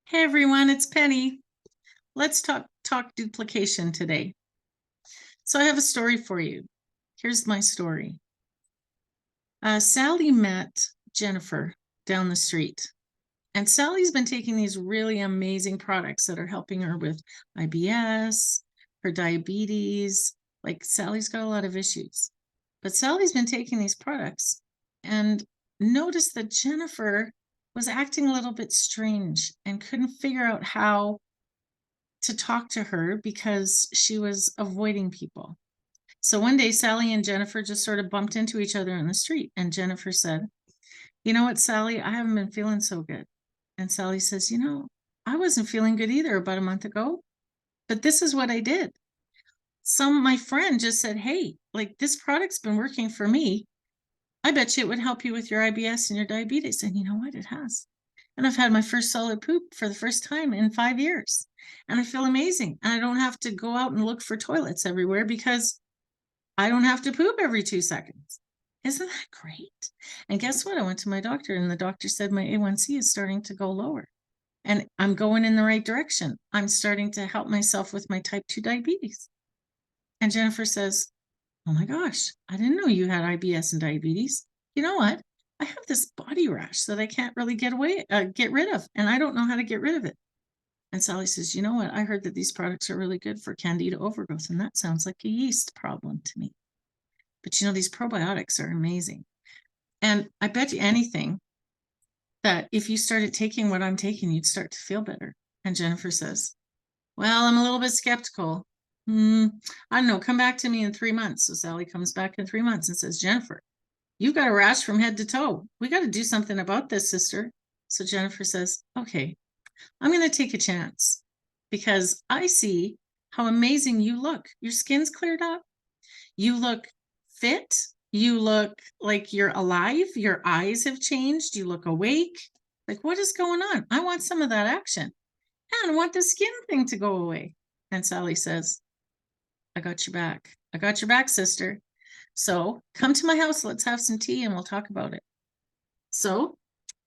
Hey everyone, it's Penny. Let's talk duplication today. So I have a story for you. Here's my story. Sally met Jennifer down the street, and Sally's been taking these really amazing products that are helping her with IBS, her diabetes. Like Sally's got a lot of issues, but Sally's been taking these products and noticed that Jennifer was acting a little bit strange and couldn't figure out how to talk to her because she was avoiding people. So one day, Sally and Jennifer just sort of bumped into each other in the street. And Jennifer said, "You know what, Sally, I haven't been feeling so good." And Sally says, "I wasn't feeling good either about a month ago, but this is what I did. My friend just said, hey, like this product's been working for me. I bet you it would help you with your IBS and your diabetes." And you know what? It has. And I've had my first solid poop for the first time in 5 years. And I feel amazing. And I don't have to go out and look for toilets everywhere because I don't have to poop every 2 seconds. Isn't that great? And guess what? I went to my doctor and the doctor said my A1C is starting to go lower. And I'm going in the right direction. I'm starting to help myself with my type 2 diabetes. And Jennifer says, "Oh my gosh, I didn't know you had IBS and diabetes. You know what? I have this body rash that I can't really get rid of, and I don't know how to get rid of it." And Sally says, "You know what? I heard that these products are really good for candida overgrowth, and that sounds like a yeast problem to me. But these probiotics are amazing. And I bet you anything that if you started taking what I'm taking, you'd start to feel better." And Jennifer says, "Well, I'm a little bit skeptical. I don't know. Come back to me in 3 months." So Sally comes back in 3 months and says, "Jennifer, you've got a rash from head to toe. We got to do something about this, sister." So Jennifer says, "Okay, I'm going to take a chance because I see how amazing you look. Your skin's cleared up. You look fit. You look like you're alive. Your eyes have changed. You look awake. Like, what is going on? I want some of that action. And I want the skin thing to go away." And Sally says, "I got your back. I got your back, sister. So come to my house. Let's have some tea and we'll talk about it." So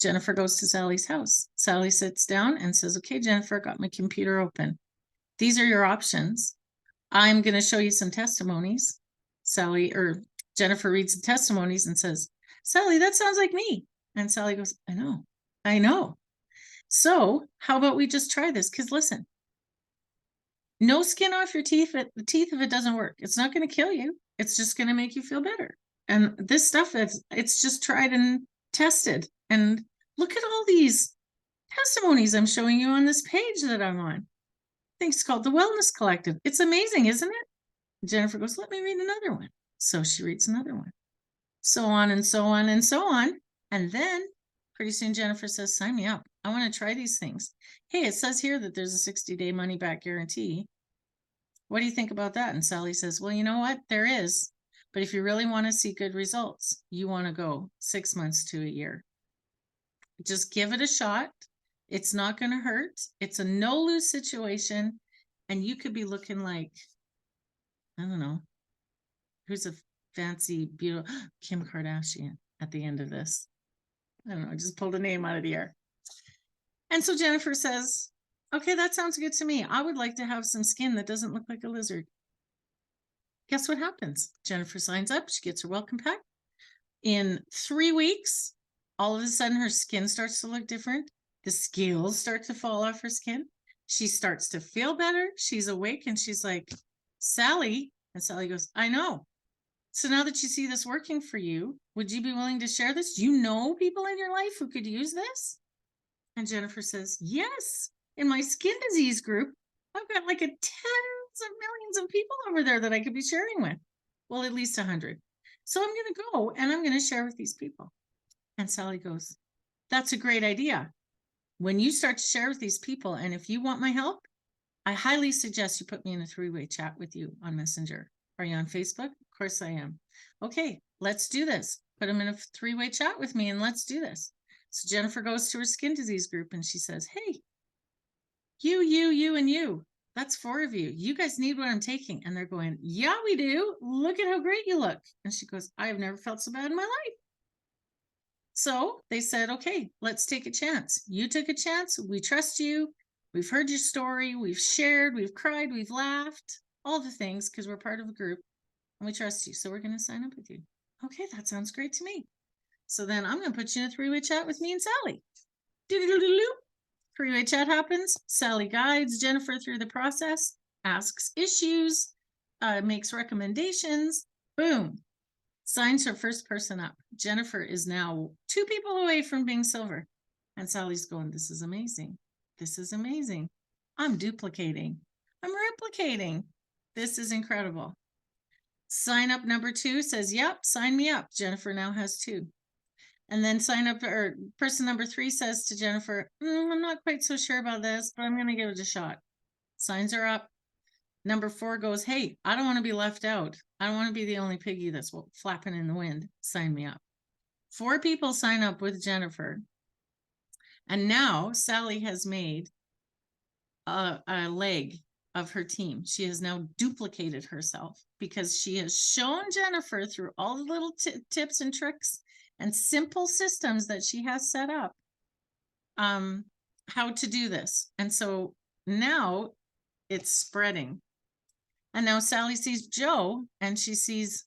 Jennifer goes to Sally's house. Sally sits down and says, "Okay, Jennifer, got my computer open. These are your options. I'm going to show you some testimonies." Jennifer reads the testimonies and says, "Sally, that sounds like me." And Sally goes, I know. So how about we just try this? Because listen, no skin off your teeth if it doesn't work. It's not going to kill you. It's just going to make you feel better. And this stuff, it's just tried and tested. And look at all these testimonies I'm showing you on this page that I'm on. I think it's called the Wellness Collective. It's amazing, isn't it? Jennifer goes, "Let me read another one." So she reads another one. So on and so on and so on. And then pretty soon Jennifer says, "Sign me up. I want to try these things. Hey, it says here that there's a 60-day money-back guarantee. What do you think about that?" And Sally says, "Well, you know what? There is. But if you really want to see good results, you want to go 6 months to a year. Just give it a shot. It's not going to hurt. It's a no-lose situation. And you could be looking like, I don't know, who's a fancy, beautiful Kim Kardashian at the end of this. I don't know, I just pulled a name out of the air." And so Jennifer says, "Okay, that sounds good to me. I would like to have some skin that doesn't look like a lizard." Guess what happens? Jennifer signs up. She gets her welcome pack. In 3 weeks, all of a sudden her skin starts to look different. The scales start to fall off her skin. She starts to feel better. She's awake and she's like, "Sally," and Sally goes, "I know. So now that you see this working for you, would you be willing to share this? Do you know people in your life who could use this?" And Jennifer says, "Yes. In my skin disease group, I've got like tens of millions of people over there that I could be sharing with. Well, at least 100. So I'm going to go and I'm going to share with these people." And Sally goes, "That's a great idea. When you start to share with these people, and if you want my help, I highly suggest you put me in a 3-way chat with you on Messenger. Are you on Facebook?" "Of course I am." "Okay, let's do this. Put them in a 3-way chat with me and let's do this." So Jennifer goes to her skin disease group and she says, "Hey, you, and you. That's 4 of you. You guys need what I'm taking." And they're going, "Yeah, we do. Look at how great you look." And she goes, "I have never felt so bad in my life." So they said, okay, let's take a chance. You took a chance. We trust you. We've heard your story. We've shared. We've cried. We've laughed. All the things because we're part of a group and we trust you. So we're going to sign up with you. Okay, that sounds great to me. So then I'm going to put you in a three-way chat with me and Sally. Doo-doo-doo-doo-doo. Three-way chat happens. Sally guides Jennifer through the process, asks issues, makes recommendations. Boom. Signs her first person up. Jennifer is now 2 people away from being silver. And Sally's going, this is amazing. This is amazing. I'm duplicating. I'm replicating. This is incredible. Sign up number 2 says, yep, sign me up. Jennifer now has 2. And then sign up, or person number 3 says to Jennifer, I'm not quite so sure about this, but I'm going to give it a shot. Signs her up. Number 4 goes, hey, I don't want to be left out. I don't want to be the only piggy that's flapping in the wind. Sign me up. 4 people sign up with Jennifer. And now Sally has made a leg of her team. She has now duplicated herself because she has shown Jennifer through all the little tips and tricks and simple systems that she has set up how to do this. And so now it's spreading. And now Sally sees Joe and she sees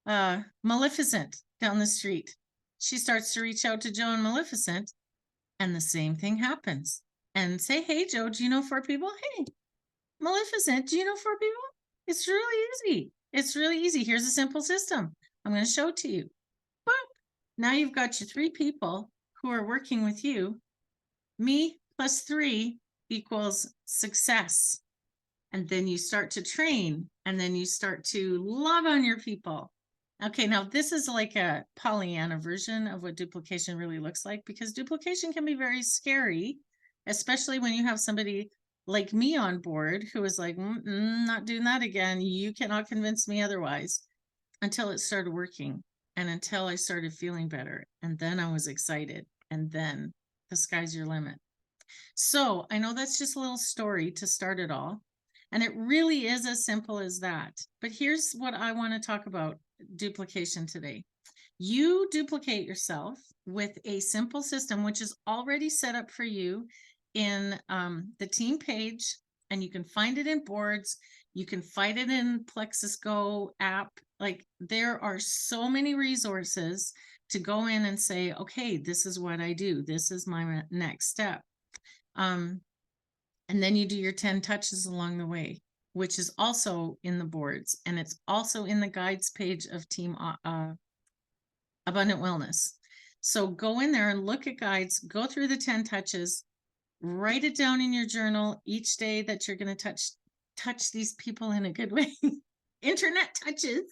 Maleficent down the street. She starts to reach out to Joe and Maleficent and the same thing happens. And say, hey, Joe, do you know 4 people? Hey, Maleficent, do you know 4 people? It's really easy. It's really easy. Here's a simple system. I'm going to show it to you. Boop. Now you've got your 3 people who are working with you. Me plus 3 equals success. And then you start to train, and then you start to love on your people. Okay, now this is like a Pollyanna version of what duplication really looks like, because duplication can be very scary, especially when you have somebody like me on board who is like, not doing that again. You cannot convince me otherwise, until it started working and until I started feeling better. And then I was excited. And then the sky's your limit. So I know that's just a little story to start it all. And it really is as simple as that. But here's what I want to talk about duplication today. You duplicate yourself with a simple system, which is already set up for you in the team page, and you can find it in boards. You can find it in Plexus Go app. Like, there are so many resources to go in and say, okay, this is what I do. This is my next step. And then you do your 10 touches along the way, which is also in the boards. And it's also in the guides page of Team Abundant Wellness. So go in there and look at guides, go through the 10 touches, write it down in your journal each day that you're going to touch these people in a good way. Internet touches.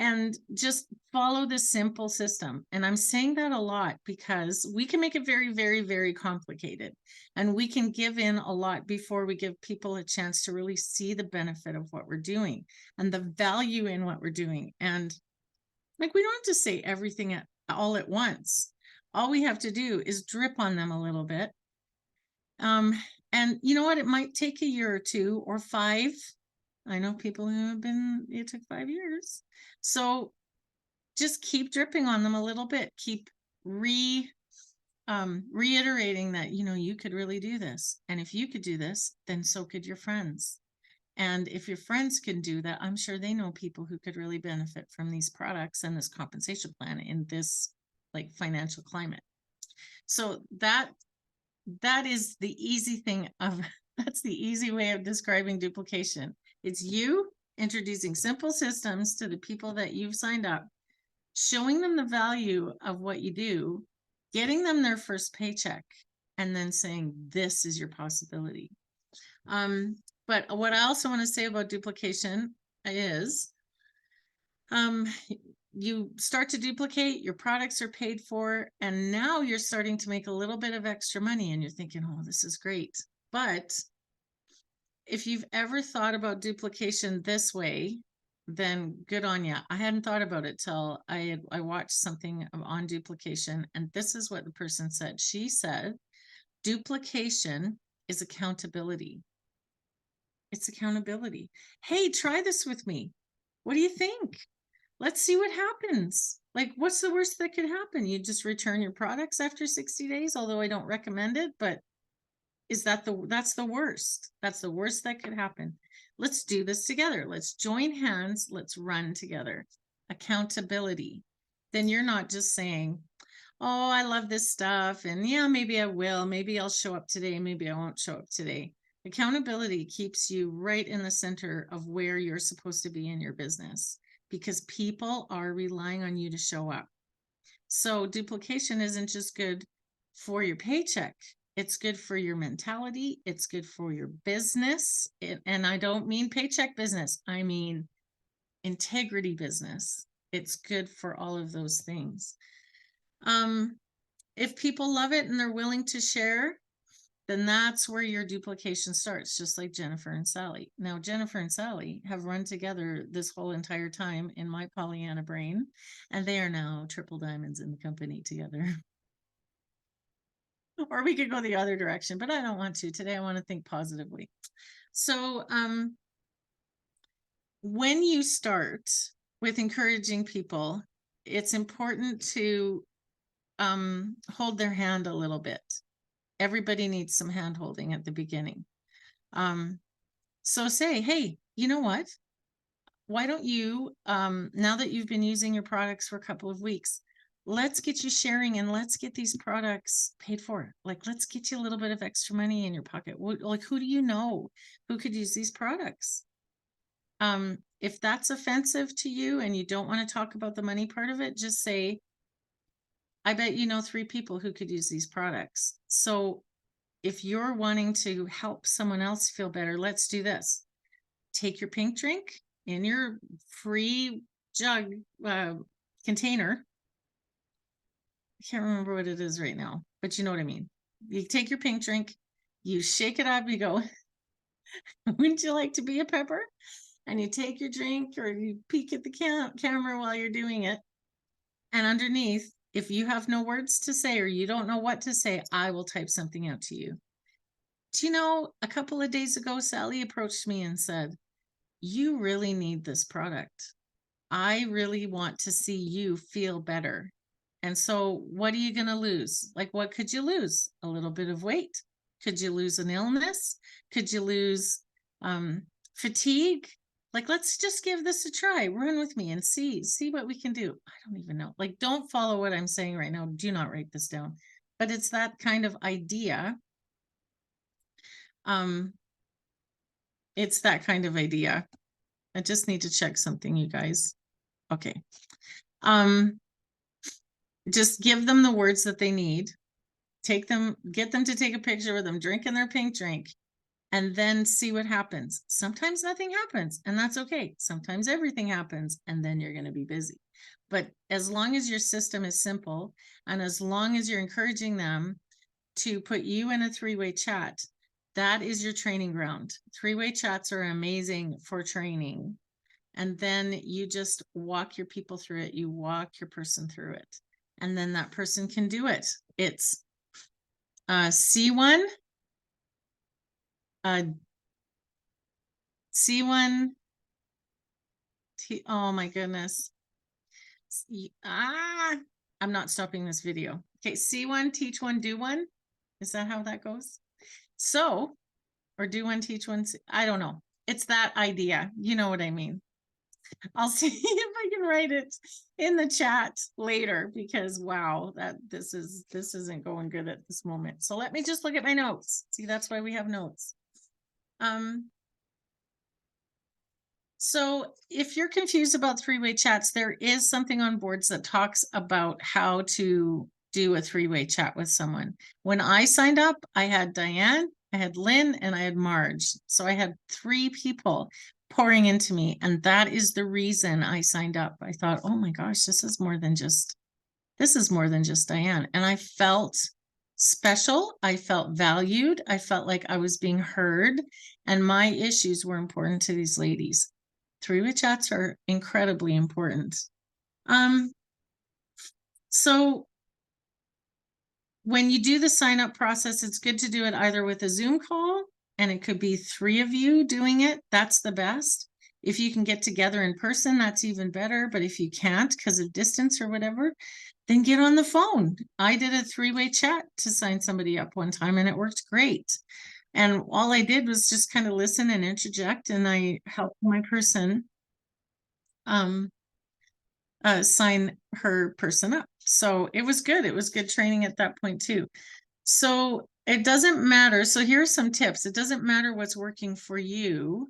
And just follow this simple system. And I'm saying that a lot because we can make it very, very, very complicated. And we can give in a lot before we give people a chance to really see the benefit of what we're doing and the value in what we're doing. And like, we don't have to say everything all at once. All we have to do is drip on them a little bit. And you know what? It might take a year or 2 or 5. I know people who have been, it took 5 years. So just keep dripping on them a little bit. Keep reiterating that, you could really do this. And if you could do this, then so could your friends. And if your friends can do that, I'm sure they know people who could really benefit from these products and this compensation plan in this like financial climate. So that is the easy thing that's the easy way of describing duplication. It's you introducing simple systems to the people that you've signed up, showing them the value of what you do, getting them their first paycheck, and then saying, this is your possibility. But what I also want to say about duplication is you start to duplicate, your products are paid for, and now you're starting to make a little bit of extra money and you're thinking, oh, this is great. But if you've ever thought about duplication this way, then good on you. I hadn't thought about it till I watched something on duplication, and this is what the person said. She said, duplication is accountability. It's accountability. Hey, try this with me. What do you think? Let's see what happens. Like, what's the worst that could happen? You just return your products after 60 days, although I don't recommend it, but that's the worst. That's the worst that could happen. Let's do this together. Let's join hands. Let's run together. Accountability. Then you're not just saying, oh, I love this stuff. And yeah, maybe I will. Maybe I'll show up today. Maybe I won't show up today. Accountability keeps you right in the center of where you're supposed to be in your business, because people are relying on you to show up. So duplication isn't just good for your paycheck. It's good for your mentality. It's good for your business. And I don't mean paycheck business. I mean integrity business. It's good for all of those things. If people love it and they're willing to share, then that's where your duplication starts, just like Jennifer and Sally. Now, Jennifer and Sally have run together this whole entire time in my Pollyanna brain, and they are now triple diamonds in the company together. Or we could go the other direction, but I don't want to. Today, I want to think positively. So when you start with encouraging people, it's important to hold their hand a little bit. Everybody needs some hand holding at the beginning. So say, hey, you know what? Why don't you, now that you've been using your products for a couple of weeks, let's get you sharing and let's get these products paid for. Like, let's get you a little bit of extra money in your pocket. Like, who do you know who could use these products? If that's offensive to you and you don't want to talk about the money part of it, just say, I bet you know 3 people who could use these products. So if you're wanting to help someone else feel better, let's do this. Take your pink drink in your free jug container. I can't remember what it is right now, but you know what I mean. You take your pink drink, you shake it up, you go, wouldn't you like to be a pepper? And you take your drink or you peek at the camera while you're doing it. And underneath, if you have no words to say or you don't know what to say, I will type something out to you. Do you know, a couple of days ago, Sally approached me and said, you really need this product. I really want to see you feel better. And so what are you going to lose? Like, what could you lose? A little bit of weight. Could you lose an illness? Could you lose fatigue? Like, let's just give this a try. Run with me and see what we can do. I don't even know. Like, don't follow what I'm saying right now. Do not write this down. But it's that kind of idea. It's that kind of idea. I just need to check something, you guys. Okay. Just give them the words that they need. Get them to take a picture with them drinking their pink drink, and then see what happens. Sometimes nothing happens, and that's okay. Sometimes everything happens, and then you're going to be busy. But as long as your system is simple, and as long as you're encouraging them to put you in a 3-way chat, that is your training ground. 3-way chats are amazing for training. And then you just walk your people through it. You walk your person through it. And then that person can do it. It's C1, C1, oh my goodness. I'm not stopping this video. Okay, C1, teach one, do one. Is that how that goes? So, or do one, teach one. I don't know. It's that idea. You know what I mean. I'll see if I can write it in the chat later, because wow, this isn't going good at this moment. So let me just look at my notes. See, that's why we have notes. So if you're confused about 3-way chats, there is something on boards that talks about how to do a 3-way chat with someone. When I signed up, I had Diane, I had Lynn, and I had Marge. So I had 3 people pouring into me. And that is the reason I signed up. I thought, oh my gosh, this is more than just Diane. And I felt special. I felt valued. I felt like I was being heard, and my issues were important to these ladies. 3-way chats are incredibly important. So when you do the sign up process, it's good to do it either with a Zoom call, and it could be 3 of you doing it. That's the best. If you can get together in person, that's even better. But if you can't because of distance or whatever, then get on the phone. I did a 3-way chat to sign somebody up one time and it worked great. And all I did was just kind of listen and interject, and I helped my person sign her person up. So it was good. It was good training at that point too. So it doesn't matter. So here's some tips. It doesn't matter what's working for you.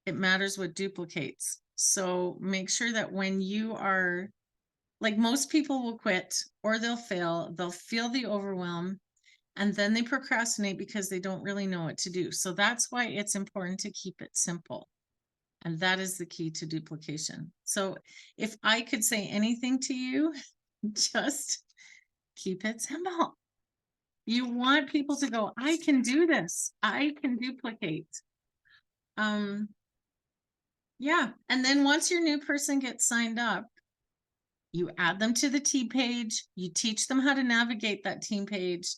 It matters what duplicates. So make sure that when you are, like, most people will quit or they'll fail, they'll feel the overwhelm, and then they procrastinate because they don't really know what to do. So that's why it's important to keep it simple. And that is the key to duplication. So if I could say anything to you, just keep it simple. You want people to go, I can do this. I can duplicate. Yeah. And then once your new person gets signed up, you add them to the team page, you teach them how to navigate that team page.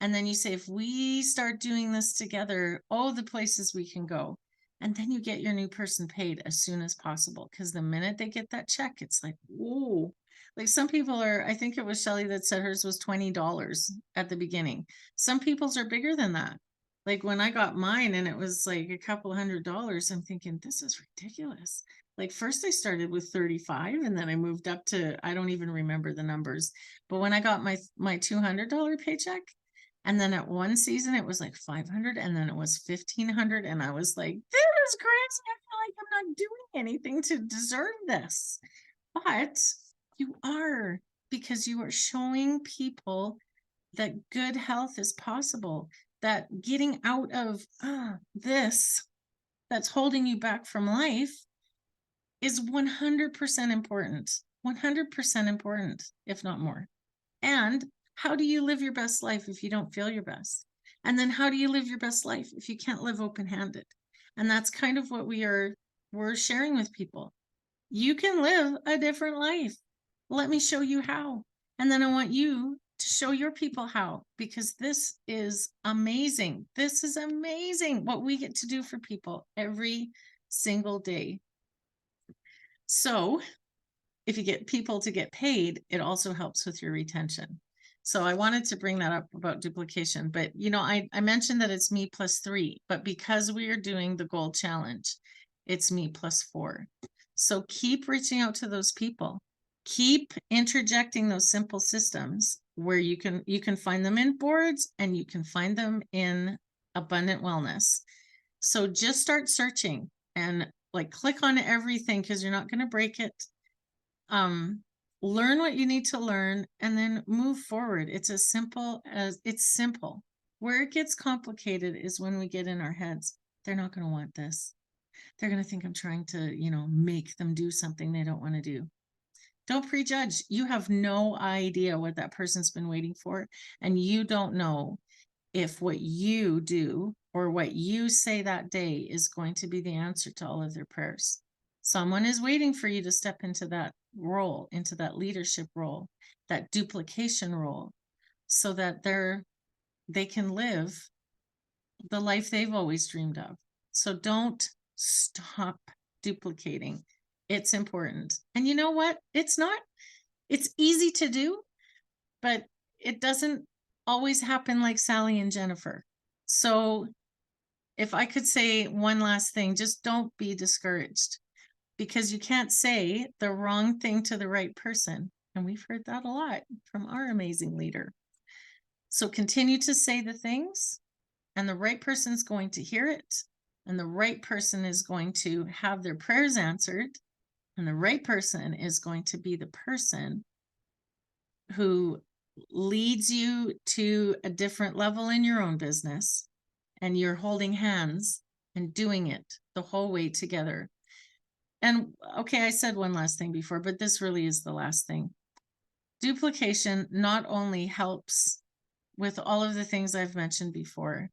And then you say, if we start doing this together, oh, the places we can go. And then you get your new person paid as soon as possible. Because the minute they get that check, it's like, whoa. Like some people are, I think it was Shelly that said hers was $20 at the beginning. Some people's are bigger than that. Like when I got mine and it was like a couple $100, I'm thinking, this is ridiculous. Like first I started with 35 and then I moved up to, I don't even remember the numbers. But when I got my $200 paycheck, and then at one season it was like 500 and then it was 1,500. And I was like, this is crazy. I feel like I'm not doing anything to deserve this. But you are, because you are showing people that good health is possible, that getting out of this that's holding you back from life is 100% important, 100% important, if not more. And how do you live your best life if you don't feel your best? And then how do you live your best life if you can't live open-handed? And that's kind of what we're sharing with people. You can live a different life. Let me show you how. And then I want you to show your people how, because this is amazing. This is amazing what we get to do for people every single day. So if you get people to get paid, it also helps with your retention. So I wanted to bring that up about duplication, but I mentioned that it's me plus 3, but because we are doing the gold challenge, it's me plus 4. So keep reaching out to those people. Keep interjecting those simple systems where you can find them in boards and you can find them in abundant wellness. So just start searching and like click on everything because you're not going to break it. Learn what you need to learn and then move forward. It's as simple as it's simple. Where it gets complicated is when we get in our heads. They're not going to want this. They're going to think I'm trying to, make them do something they don't want to do. Don't prejudge. You have no idea what that person's been waiting for. And you don't know if what you do or what you say that day is going to be the answer to all of their prayers. Someone is waiting for you to step into that role, into that leadership role, that duplication role, so that they can live the life they've always dreamed of. So don't stop duplicating. It's important. And you know what? It's easy to do, but it doesn't always happen like Sally and Jennifer. So if I could say one last thing, just don't be discouraged, because you can't say the wrong thing to the right person. And we've heard that a lot from our amazing leader. So continue to say the things, and the right person's going to hear it, and the right person is going to have their prayers answered, and the right person is going to be the person who leads you to a different level in your own business, and you're holding hands and doing it the whole way together. And okay, I said one last thing before, but this really is the last thing. Duplication not only helps with all of the things I've mentioned before,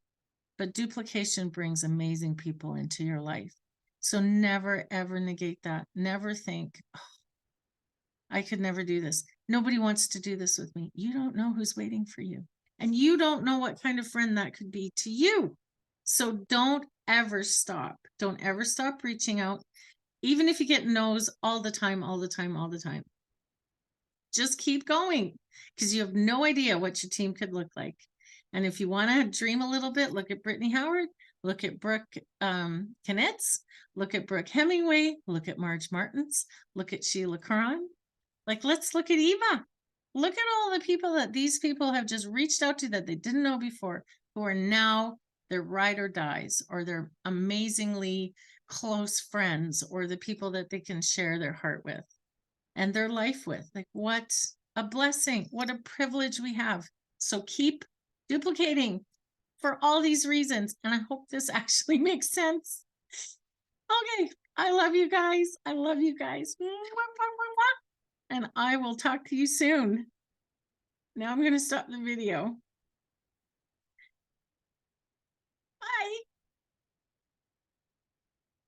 but duplication brings amazing people into your life. So never, ever negate that. Never think, oh, I could never do this. Nobody wants to do this with me. You don't know who's waiting for you. And you don't know what kind of friend that could be to you. So don't ever stop. Don't ever stop reaching out. Even if you get no's all the time, all the time, all the time, just keep going because you have no idea what your team could look like. And if you want to dream a little bit, look at Brittany Howard, look at Brooke Knitz, look at Brooke Hemingway, look at Marge Martins, look at Sheila Cron. Like, let's look at Eva. Look at all the people that these people have just reached out to that they didn't know before, who are now their ride or dies, or their amazingly close friends, or the people that they can share their heart with and their life with. Like, what a blessing, what a privilege we have. So keep duplicating for all these reasons. And I hope this actually makes sense. Okay, I love you guys. I love you guys. And I will talk to you soon. Now I'm going to stop the video.